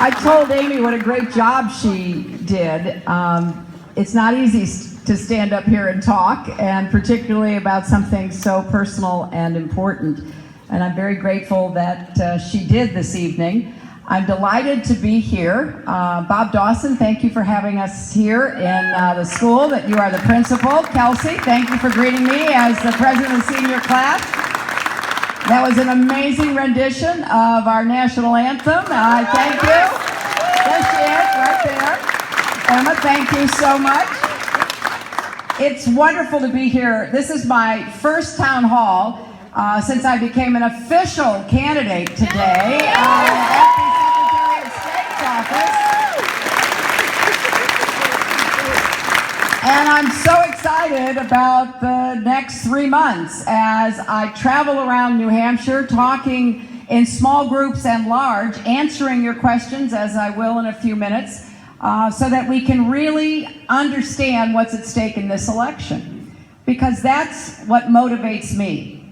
I told Amy what a great job she did. It's not easy to stand up here and talk, and particularly about something so personal and important. And I'm very grateful that she did this evening. I'm delighted to be here. Bob Dawson, thank you for having us here in the school, that you are the principal. Kelsey, thank you for greeting me as the president of the senior class. That was an amazing rendition of our national anthem. Thank you. There she is, right there. Emma, thank you so much. It's wonderful to be here. This is my first town hall since I became an official candidate today at the Secretary of State's office. And I'm so excited about the next 3 months as I travel around New Hampshire talking in small groups and large, answering your questions, as I will in a few minutes, so that we can really understand what's at stake in this election. Because that's what motivates me.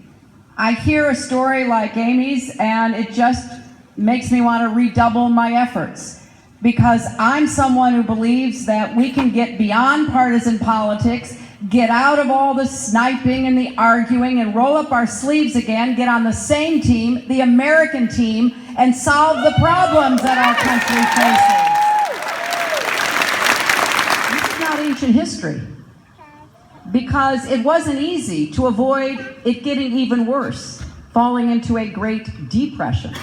I hear a story like Amy's and it just makes me want to redouble my efforts. Because I'm someone who believes that we can get beyond partisan politics, get out of all the sniping and the arguing, and roll up our sleeves again, get on the same team, the American team, and solve the problems that our country faces. This is not ancient history, because it wasn't easy to avoid it getting even worse, falling into a Great Depression.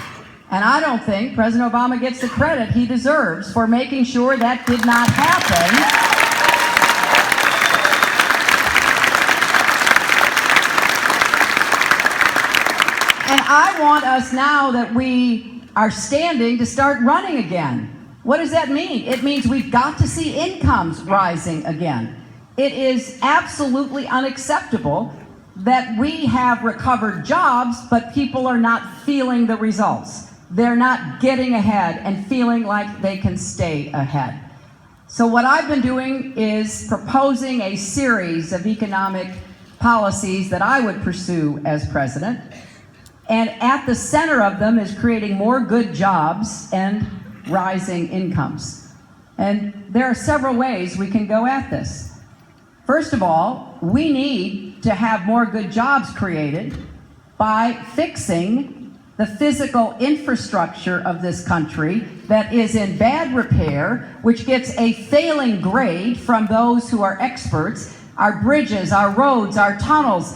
And I don't think President Obama gets the credit he deserves for making sure that did not happen. And I want us, now that we are standing, to start running again. What does that mean? It means we've got to see incomes rising again. It is absolutely unacceptable that we have recovered jobs, but people are not feeling the results. They're not getting ahead and feeling like they can stay ahead. So what I've been doing is proposing a series of economic policies that I would pursue as president. And at the center of them is creating more good jobs and rising incomes. And there are several ways we can go at this. First of all, we need to have more good jobs created by fixing the physical infrastructure of this country that is in bad repair, which gets a failing grade from those who are experts. Our bridges, our roads, our tunnels,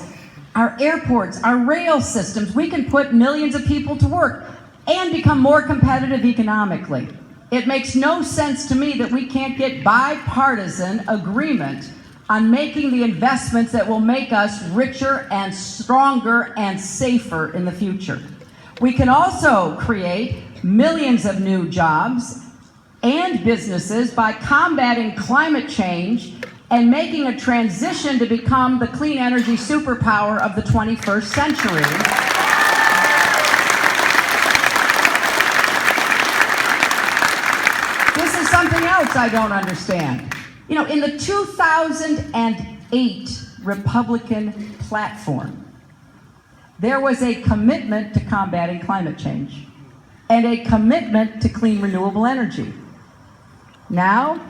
our airports, our rail systems. We can put millions of people to work and become more competitive economically. It makes no sense to me that we can't get bipartisan agreement on making the investments that will make us richer and stronger and safer in the future. We can also create millions of new jobs and businesses by combating climate change and making a transition to become the clean energy superpower of the 21st century. This is something else I don't understand. You know, in the 2008 Republican platform, there was a commitment to combating climate change and a commitment to clean renewable energy. Now,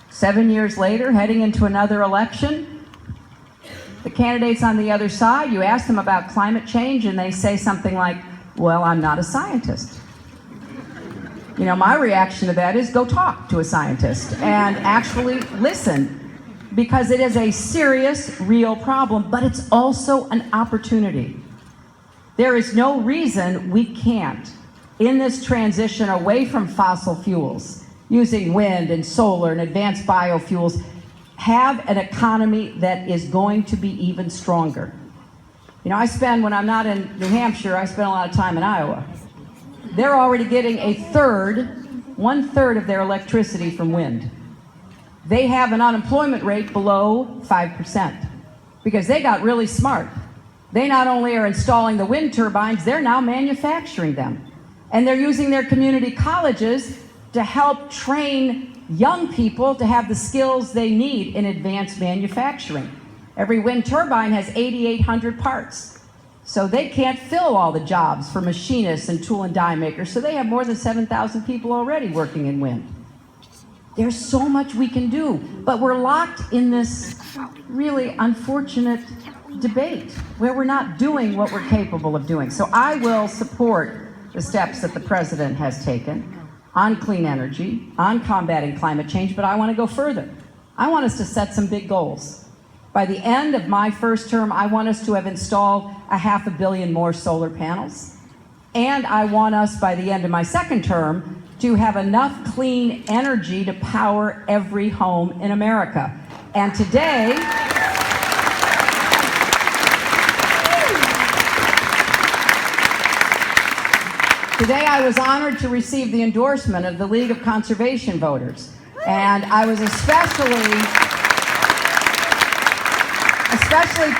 7 years later, heading into another election, the candidates on the other side, you ask them about climate change and they say something like, well, I'm not a scientist. You know, my reaction to that is go talk to a scientist and actually listen, because it is a serious, real problem, but it's also an opportunity. There is no reason we can't, in this transition away from fossil fuels, using wind and solar and advanced biofuels, have an economy that is going to be even stronger. You know, when I'm not in New Hampshire, I spend a lot of time in Iowa. They're already getting one-third of their electricity from wind. They have an unemployment rate below 5% because they got really smart. They not only are installing the wind turbines, they're now manufacturing them. And they're using their community colleges to help train young people to have the skills they need in advanced manufacturing. Every wind turbine has 8,800 parts. So they can't fill all the jobs for machinists and tool and die makers. So they have more than 7,000 people already working in wind. There's so much we can do, but we're locked in this really unfortunate debate where we're not doing what we're capable of doing. So I will support the steps that the president has taken on clean energy, on combating climate change, but I want to go further. I want us to set some big goals. By the end of my first term, I want us to have installed 500 million more solar panels. And I want us, by the end of my second term, to have enough clean energy to power every home in America. And today I was honored to receive the endorsement of the League of Conservation Voters. And I was especially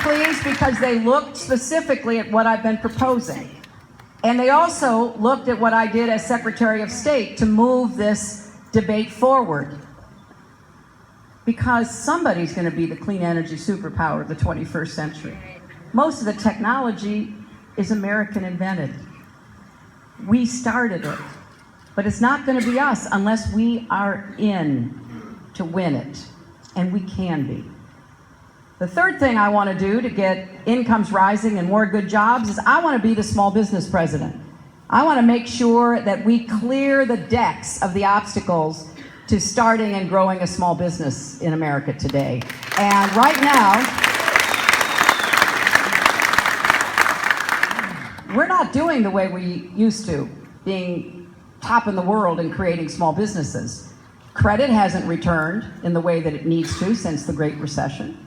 pleased because they looked specifically at what I've been proposing. And they also looked at what I did as Secretary of State to move this debate forward. Because somebody's going to be the clean energy superpower of the 21st century. Most of the technology is American invented. We started it, but it's not going to be us unless we are in to win it, and we can be. The third thing I want to do to get incomes rising and more good jobs is I want to be the small business president. I want to make sure that we clear the decks of the obstacles to starting and growing a small business in America today. And right now, we're not doing the way we used to, being top in the world in creating small businesses. Credit hasn't returned in the way that it needs to since the Great Recession.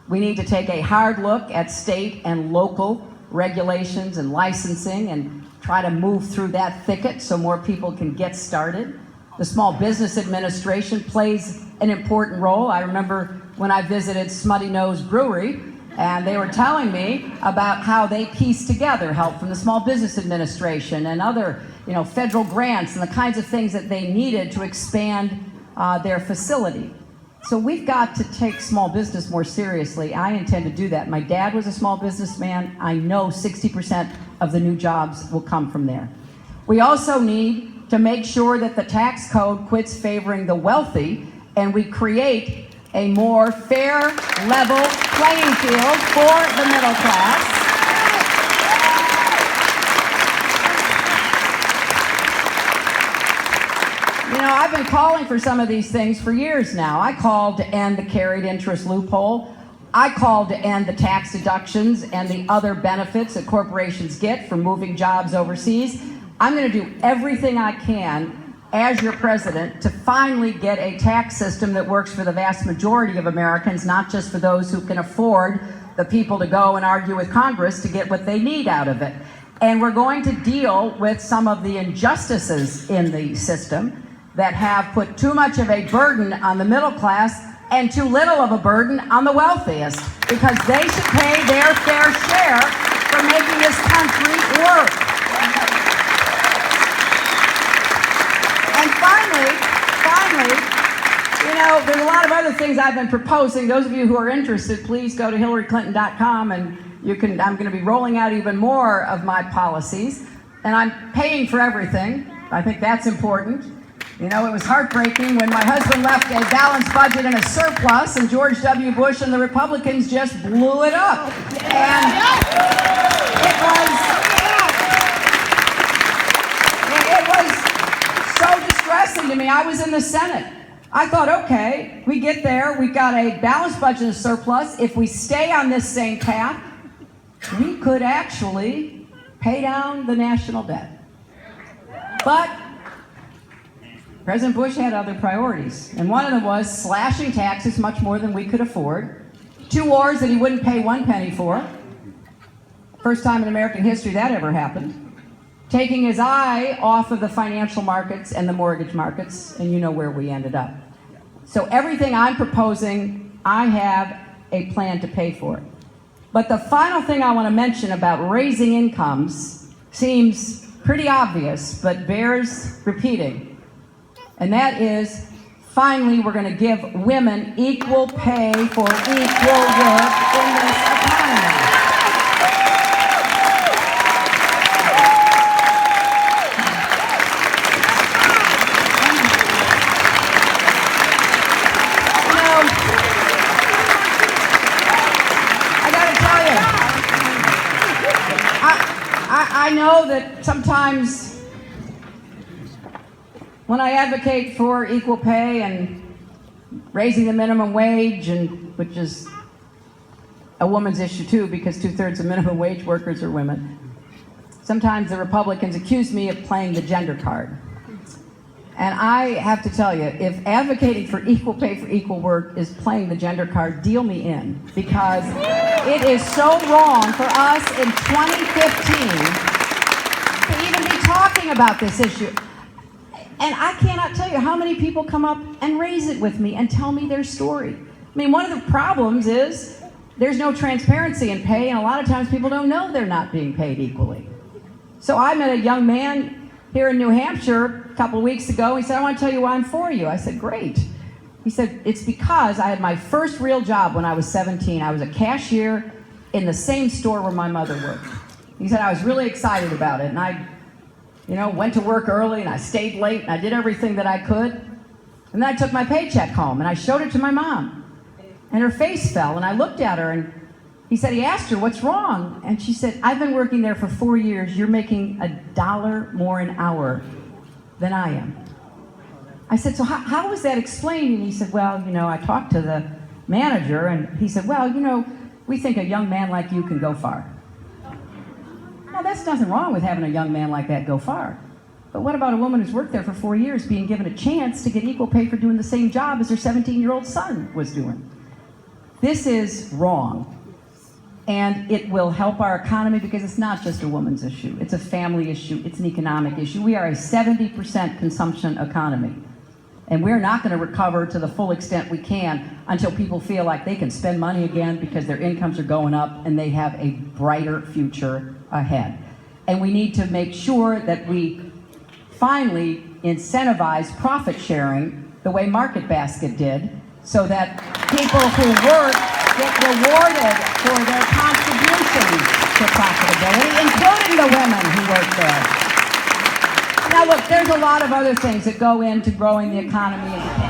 We need to take a hard look at state and local regulations and licensing and try to move through that thicket so more people can get started. The Small Business Administration plays an important role. I remember when I visited Smutty Nose Brewery, and they were telling me about how they pieced together help from the Small Business Administration and other, federal grants and the kinds of things that they needed to expand their facility. So we've got to take small business more seriously. I intend to do that. My dad was a small businessman. I know 60% of the new jobs will come from there. We also need to make sure that the tax code quits favoring the wealthy and we create a more fair, level playing field for the middle class. I've been calling for some of these things for years now. I called to end the carried interest loophole. I called to end the tax deductions and the other benefits that corporations get for moving jobs overseas. I'm going to do everything I can as your president to finally get a tax system that works for the vast majority of Americans, not just for those who can afford the people to go and argue with Congress to get what they need out of it. And we're going to deal with some of the injustices in the system that have put too much of a burden on the middle class and too little of a burden on the wealthiest, because they should pay their fair share for making this country work. And finally, there's a lot of other things I've been proposing. Those of you who are interested, please go to HillaryClinton.com and I'm going to be rolling out even more of my policies. And I'm paying for everything. I think that's important. It was heartbreaking when my husband left a balanced budget and a surplus, and George W. Bush and the Republicans just blew it up. And it was so distressing to me. I was in the Senate. I thought, okay, we get there, we've got a balanced budget and a surplus. If we stay on this same path, we could actually pay down the national debt. But President Bush had other priorities, and one of them was slashing taxes much more than we could afford. 2 wars that he wouldn't pay 1 penny for. First time in American history that ever happened. Taking his eye off of the financial markets and the mortgage markets, and you know where we ended up. So everything I'm proposing, I have a plan to pay for. But the final thing I want to mention about raising incomes seems pretty obvious, but bears repeating. And that is, finally, we're going to give women equal pay for equal work in this economy. I know that sometimes when I advocate for equal pay and raising the minimum wage, and which is a woman's issue too, because 2/3 of minimum wage workers are women, sometimes the Republicans accuse me of playing the gender card. And I have to tell you, if advocating for equal pay for equal work is playing the gender card, deal me in, because it is so wrong for us in 2015 to even be talking about this issue. And I cannot tell you how many people come up and raise it with me and tell me their story. I mean, one of the problems is there's no transparency in pay, and a lot of times people don't know they're not being paid equally. So I met a young man here in New Hampshire a couple of weeks ago. He said, I want to tell you why I'm for you. I said, great. He said, it's because I had my first real job when I was 17. I was a cashier in the same store where my mother worked. He said, I was really excited about it, and I went to work early, and I stayed late, and I did everything that I could. And then I took my paycheck home, and I showed it to my mom. And her face fell, and I looked at her, and he asked her, what's wrong? And she said, I've been working there for 4 years. You're making $1 more an hour than I am. I said, so how was that explained? And he said, well, I talked to the manager, and he said, well, we think a young man like you can go far. Now, there's nothing wrong with having a young man like that go far. But what about a woman who's worked there for 4 years being given a chance to get equal pay for doing the same job as her 17-year-old son was doing? This is wrong. And it will help our economy, because it's not just a woman's issue. It's a family issue. It's an economic issue. We are a 70% consumption economy. And we're not going to recover to the full extent we can until people feel like they can spend money again because their incomes are going up and they have a brighter future ahead. And we need to make sure that we finally incentivize profit sharing the way Market Basket did, so that people who work get rewarded for their contributions to profitability, including the women who work there. Now look, there's a lot of other things that go into growing the economy and